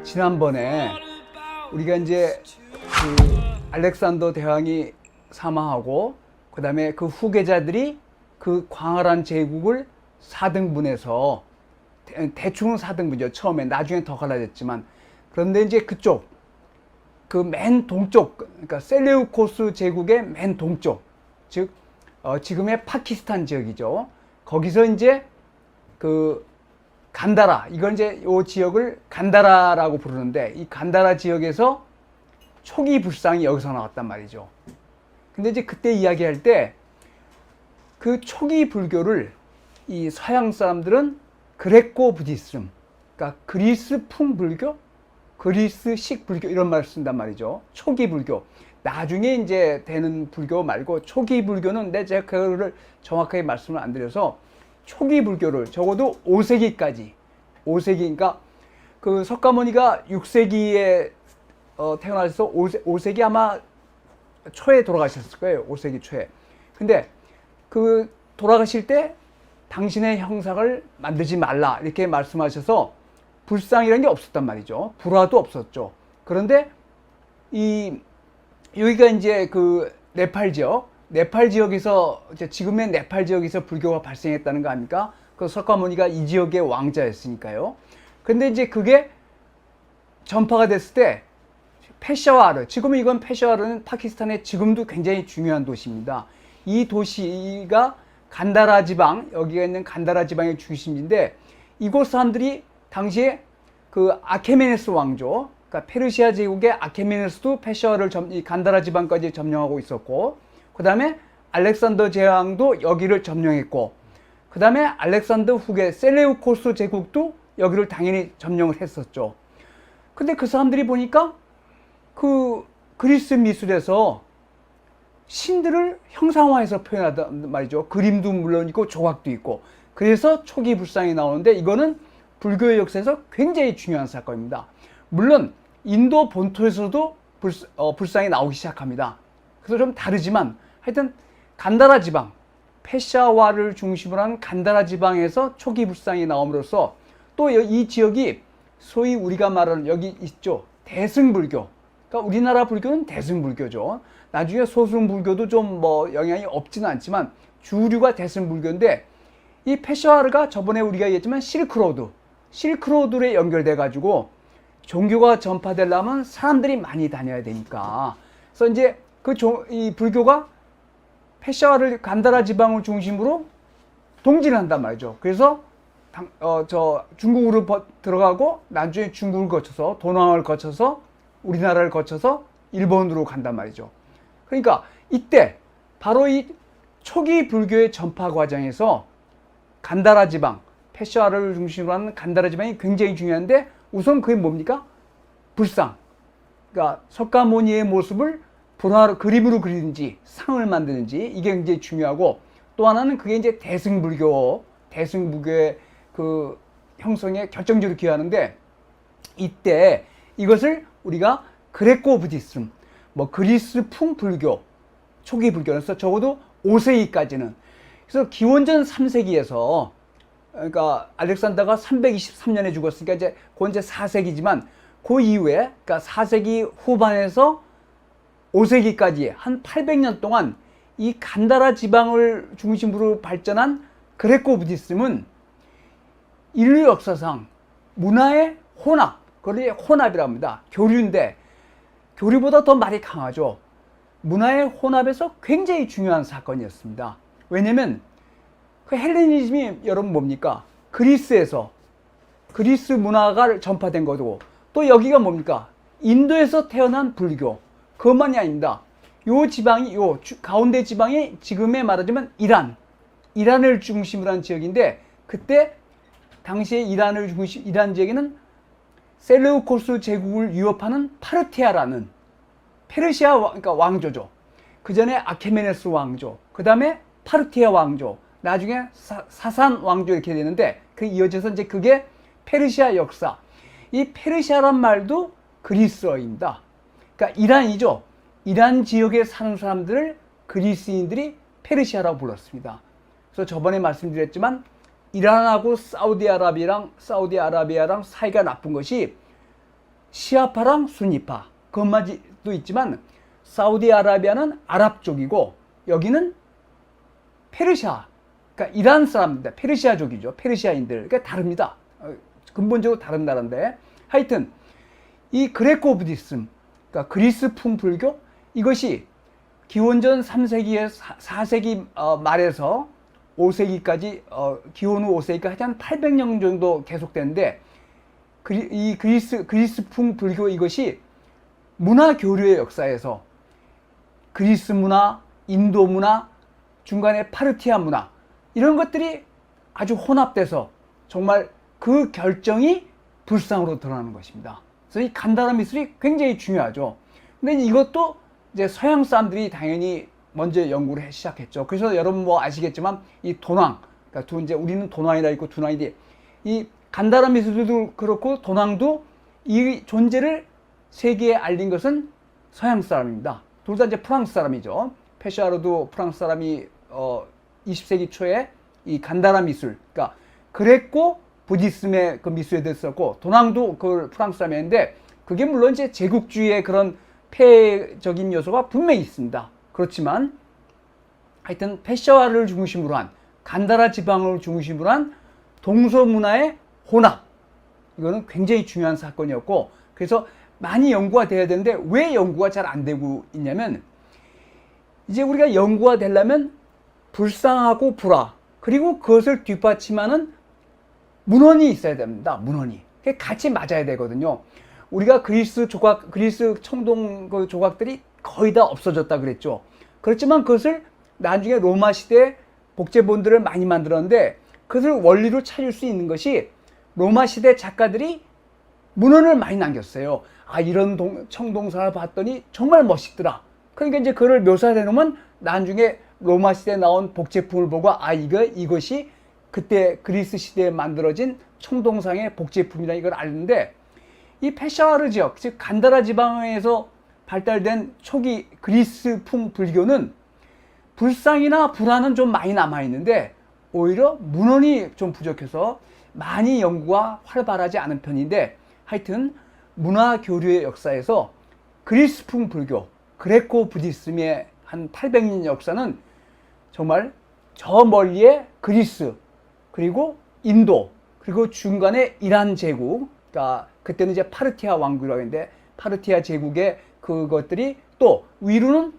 지난번에 우리가 이제 그 알렉산더 대왕이 사망하고 그 다음에 그 후계자들이 그 광활한 제국을 4등분해서 대충은 4등분이죠. 처음에. 나중에 더 갈라졌지만. 그런데 이제 그쪽 그 맨 동쪽, 그러니까 셀레우코스 제국의 맨 동쪽, 즉 지금의 파키스탄 지역이죠. 거기서 이제 그 간다라, 이건 이제 이 지역을 간다라라고 부르는데, 이 간다라 지역에서 초기 불상이 여기서 나왔단 말이죠. 근데 이제 그때 이야기할 때 그 초기 불교를 이 서양 사람들은 그레코 부디스름, 그러니까 그리스풍 불교, 그리스식 불교 이런 말을 쓴단 말이죠. 초기 불교. 나중에 이제 되는 불교 말고 초기 불교는 제가 그거를 정확하게 말씀을 안 드려서 초기 불교를 적어도 5세기까지, 5세기, 그러니까 그 석가모니가 6세기에 태어나셔서 5세기 아마 초에 돌아가셨을 거예요. 5세기 초에. 근데 그 돌아가실 때 당신의 형상을 만들지 말라 이렇게 말씀하셔서 불상이라는 게 없었단 말이죠. 불화도 없었죠. 그런데 여기가 이제 그 네팔 지역에서 이제 지금의 네팔 지역에서 불교가 발생했다는 거 아닙니까? 그 석가모니가 이 지역의 왕자였으니까요. 근데 이제 그게 전파가 됐을 때 페샤와르, 지금은 이건 페샤와르는 파키스탄의 지금도 굉장히 중요한 도시입니다. 이 도시가 간다라 지방, 여기가 있는 간다라 지방의 중심인데, 이곳 사람들이 당시에 그 아케메네스 왕조, 그러니까 페르시아 제국의 아케메네스도 페샤와를 이 간다라 지방까지 점령하고 있었고, 그 다음에 알렉산더 제왕도 여기를 점령했고, 그 다음에 알렉산더 후계 셀레우코스 제국도 여기를 당연히 점령을 했었죠. 근데 그 사람들이 보니까 그 그리스 미술에서 신들을 형상화해서 표현하단 말이죠. 그림도 물론 있고 조각도 있고. 그래서 초기 불상이 나오는데, 이거는 불교의 역사에서 굉장히 중요한 사건입니다. 물론 인도 본토에서도 불상이 나오기 시작합니다. 그래서 좀 다르지만 하여튼 간다라 지방, 페샤와를 중심으로 한 간다라 지방에서 초기 불상이 나옴으로써 또 이 지역이 소위 우리가 말하는 여기 있죠. 대승불교. 그러니까 우리나라 불교는 대승불교죠. 나중에 소승불교도 좀 뭐 영향이 없지는 않지만 주류가 대승불교인데, 이 페샤와르가 저번에 우리가 얘기했지만 실크로드에 연결돼 가지고 종교가 전파되려면 사람들이 많이 다녀야 되니까, 그래서 이제 이 불교가 페샤와르 간다라 지방을 중심으로 동진을 한단 말이죠. 그래서 중국으로 들어가고 나중에 중국을 거쳐서 도낭을 거쳐서 우리나라를 거쳐서 일본으로 간단 말이죠. 그러니까 이때 바로 이 초기 불교의 전파 과정에서 간다라 지방, 페샤와르를 중심으로 하는 간다라 지방이 굉장히 중요한데, 우선 그게 뭡니까? 불상. 그러니까 석가모니의 모습을 불화로 그림으로 그리든지 상을 만드는지, 이게 굉장히 중요하고, 또 하나는 그게 이제 대승불교의 그 형성에 결정적으로 기여하는데, 이때 이것을 우리가 그레코 부디스름, 뭐 그리스풍 불교, 초기 불교에서 적어도 5세기까지는, 그래서 기원전 3세기에서, 그러니까 알렉산더가 323년에 죽었으니까 이제 그건 이제 4세기지만 그 이후에, 그러니까 4세기 후반에서 5세기까지 한 800년 동안 이 간다라 지방을 중심으로 발전한 그레코 부디스름은 인류 역사상 문화의 혼합, 그걸 혼합이라고 합니다. 교류인데 교류보다 더 말이 강하죠. 문화의 혼합에서 굉장히 중요한 사건이었습니다. 왜냐면 그 헬레니즘이 여러분 뭡니까? 그리스에서 그리스 문화가 전파된 거고, 또 여기가 뭡니까? 인도에서 태어난 불교. 그것만이 아닙니다. 요 지방이, 가운데 지방이 지금에 말하자면 이란을 중심으로 한 지역인데, 그때 당시에 이란 지역에는 셀레우코스 제국을 위협하는 파르티아라는 페르시아 그러니까 왕조죠. 그 전에 아케메네스 왕조, 그 다음에 파르티아 왕조, 나중에 사산 왕조 이렇게 되는데, 그 이어져서 이제 그게 페르시아 역사. 이 페르시아란 말도 그리스어입니다. 그러니까 이란이죠. 이란 지역에 사는 사람들을 그리스인들이 페르시아라고 불렀습니다. 그래서 저번에 말씀드렸지만 이란하고 사우디아라비아랑 사이가 나쁜 것이 시아파랑 순니파 그것만도 있지만 사우디아라비아는 아랍 쪽이고 여기는 페르시아, 그러니까 이란 사람입니다. 페르시아족이죠. 페르시아인들. 그러니까 다릅니다. 근본적으로 다른 나라인데 하여튼 이 그레코 부디스մ, 그러니까 그리스풍 불교 이것이 기원전 3세기에 4세기 말에서 5세기까지 기원 후 5세기까지 한 800년 정도 계속되는데 이 그리스풍 불교 이것이 문화 교류의 역사에서 그리스 문화, 인도 문화, 중간에 파르티아 문화 이런 것들이 아주 혼합돼서 정말 그 결정이 불상으로 드러나는 것입니다. 그래서 이 간다라 미술이 굉장히 중요하죠. 근데 이것도 이제 서양 사람들이 당연히 먼저 연구를 하기 시작했죠. 그래서 여러분 뭐 아시겠지만 이 도낭, 그러니까 이제 우리는 도낭이라 있고 두낭인데 이 간다라 미술도 그렇고 도낭도 이 존재를 세계에 알린 것은 서양 사람입니다. 둘 다 이제 프랑스 사람이죠. 페샤르도 프랑스 사람이 20세기 초에 이 간다라 미술, 그러니까 그레코 부디스m의 그 미술에 됐었고 도낭도 그 프랑스 사람이었는데 그게 물론 이제 제국주의의 그런 폐해적인 요소가 분명히 있습니다. 그렇지만 하여튼 페샤와를 중심으로 한 간다라 지방을 중심으로 한 동서문화의 혼합, 이거는 굉장히 중요한 사건이었고 그래서 많이 연구가 돼야 되는데 왜 연구가 잘 안 되고 있냐면 이제 우리가 연구가 되려면 불상하고 불화 그리고 그것을 뒷받침하는 문헌이 있어야 됩니다. 문헌이 같이 맞아야 되거든요. 우리가 그리스 청동 그 조각들이 거의 다 없어졌다 그랬죠. 그렇지만 그것을 나중에 로마 시대 복제본들을 많이 만들었는데 그것을 원리로 찾을 수 있는 것이 로마 시대 작가들이 문헌을 많이 남겼어요. 아, 이런 청동산을 봤더니 정말 멋있더라. 그러니까 이제 그걸 묘사해 놓으면 나중에 로마 시대에 나온 복제품을 보고 아, 이것이 그때 그리스 시대에 만들어진 청동상의 복제품이라 이걸 알는데 이 페샤와르 지역, 즉 간다라 지방에서 발달된 초기 그리스풍 불교는 불상이나 불화는 좀 많이 남아있는데 오히려 문헌이 좀 부족해서 많이 연구가 활발하지 않은 편인데 하여튼 문화 교류의 역사에서 그리스풍 불교, 그레코 부디스m의 한 800년 역사는 정말 저 멀리의 그리스 그리고 인도 그리고 중간에 이란 제국, 그러니까 그때는 이제 파르티아 왕국이라고 했는데 파르티아 제국의 그것들이 또 위로는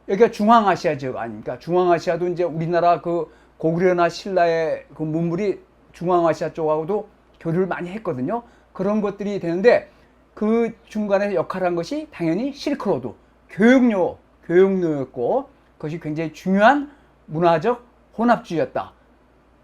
여기가 중앙아시아 지역 아닙니까? 중앙아시아도 이제 우리나라 그 고구려나 신라의 그 문물이 중앙아시아 쪽하고도 교류를 많이 했거든요. 그런 것들이 되는데 그 중간에 역할을 한 것이 당연히 실크로드, 교육료였고 그것이 굉장히 중요한 문화적 혼합주의였다.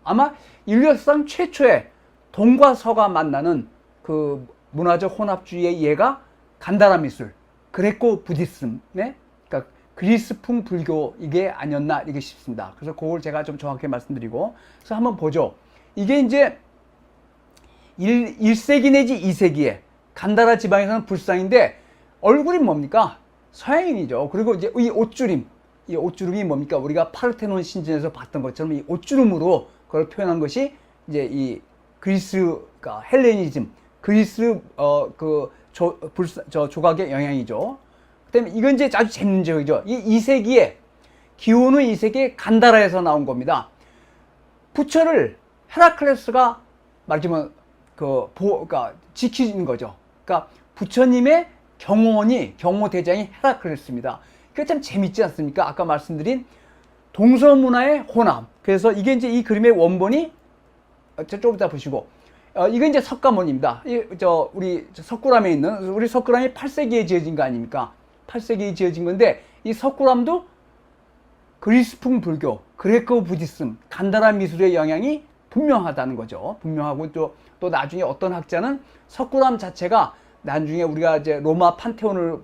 아마 인류 역사상 최초의 동과 서가 만나는 그 문화적 혼합주의의 예가 간다라 미술, 그레코 부디스m의 그러니까 그리스풍 불교 이게 아니었나 이게 싶습니다. 그래서 그걸 제가 좀 정확히 말씀드리고 그래서 한번 보죠. 이게 이제 1세기 내지 2세기에 간다라 지방에서는 불상인데 얼굴이 뭡니까? 서양인이죠. 그리고 이제 이 옷주름이 뭡니까? 우리가 파르테논 신전에서 봤던 것처럼 이 옷주름으로 그걸 표현한 것이 이제 이 그리스, 그러니까 헬레니즘, 그리스 조각의 영향이죠. 그다음에 이건 이제 아주 재밌는 적이죠. 이 2세기에 기원 후 2세기에 간다라에서 나온 겁니다. 부처를 헤라클레스가 말하자면 그러니까 지키는 거죠. 그러니까 부처님의 경호 대장이 헤라클레스입니다. 그게 참 재밌지 않습니까? 아까 말씀드린 동서문화의 혼합. 그래서 이게 이제 이 그림의 원본이 좀 이따 보시고 이건 이제 석가모니입니다. 우리 석굴암에 있는 우리 석굴암이 8세기에 지어진 거 아닙니까? 8세기에 지어진 건데 이 석굴암도 그리스풍 불교, 그레코 부디스m, 간다라 미술의 영향이 분명하다는 거죠. 분명하고 또 나중에 어떤 학자는 석굴암 자체가 나중에 우리가 이제 로마 판테온을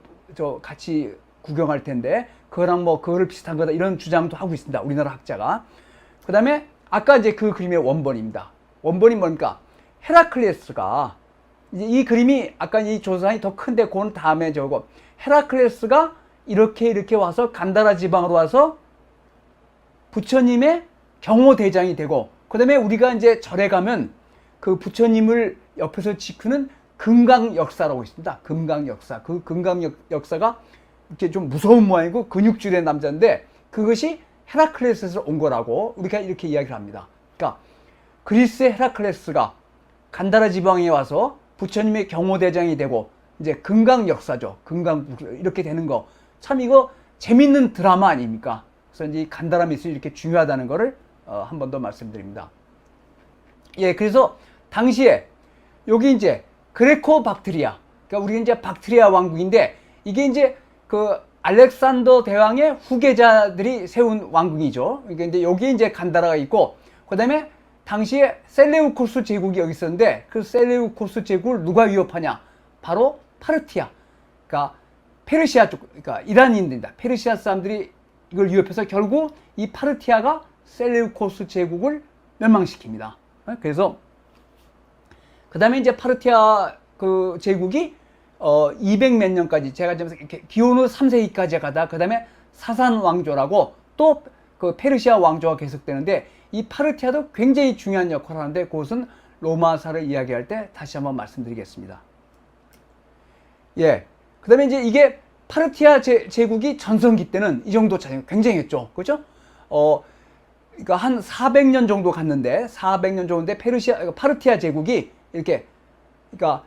같이 구경할 텐데 그거랑 뭐 그거를 비슷한 거다 이런 주장도 하고 있습니다. 우리나라 학자가. 그 다음에 아까 이제 그 그림의 원본입니다. 원본이 뭡니까? 헤라클레스가 이제 이 그림이 아까 이 조상이 더 큰데 그건 다음에 저거 헤라클레스가 이렇게 와서 간다라 지방으로 와서 부처님의 경호 대장이 되고 그 다음에 우리가 이제 절에 가면 그 부처님을 옆에서 지키는 금강 역사라고 있습니다. 금강 역사. 그 금강 역사가 이렇게 좀 무서운 모양이고 근육질의 남자인데 그것이 헤라클레스에서 온 거라고 우리가 이렇게 이야기를 합니다. 그러니까 그리스의 헤라클레스가 간다라 지방에 와서 부처님의 경호대장이 되고 이제 금강 역사죠. 금강 이렇게 되는 거. 참 이거 재밌는 드라마 아닙니까? 그래서 이제 간다라 미술이 이렇게 중요하다는 거를 한 번 더 말씀드립니다. 예, 그래서 당시에 여기 이제 그레코 박트리아, 그러니까 우리 이제 박트리아 왕국인데 이게 이제 그 알렉산더 대왕의 후계자들이 세운 왕궁이죠. 그러니까 이제 여기 이제 간다라가 있고, 그다음에 당시에 셀레우코스 제국이 여기 있었는데 그 셀레우코스 제국을 누가 위협하냐? 바로 파르티아, 그러니까 페르시아 쪽, 그러니까 이란인들입니다. 페르시아 사람들이 이걸 위협해서 결국 이 파르티아가 셀레우코스 제국을 멸망시킵니다. 그래서 그 다음에 이제 파르티아 그 제국이 200 몇 년까지, 제가 지금 이렇게 기원후 3세기까지 가다 그 다음에 사산 왕조라고 또 그 페르시아 왕조가 계속되는데 이 파르티아도 굉장히 중요한 역할을 하는데 그것은 로마사를 이야기할 때 다시 한번 말씀드리겠습니다. 예. 그 다음에 이제 이게 파르티아 제국이 전성기 때는 이 정도 차이 굉장했죠. 그죠? 그러니까 한 400년 정도 갔는데, 400년 정도인데 파르티아 제국이 이렇게, 그러니까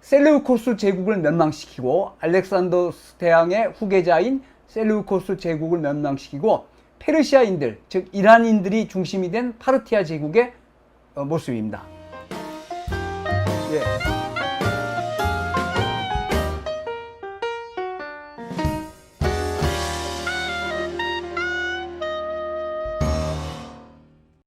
셀레우코스 제국을 멸망시키고 알렉산더스 대왕의 후계자인 셀레우코스 제국을 멸망시키고 페르시아인들, 즉 이란인들이 중심이 된 파르티아 제국의 모습입니다. 예.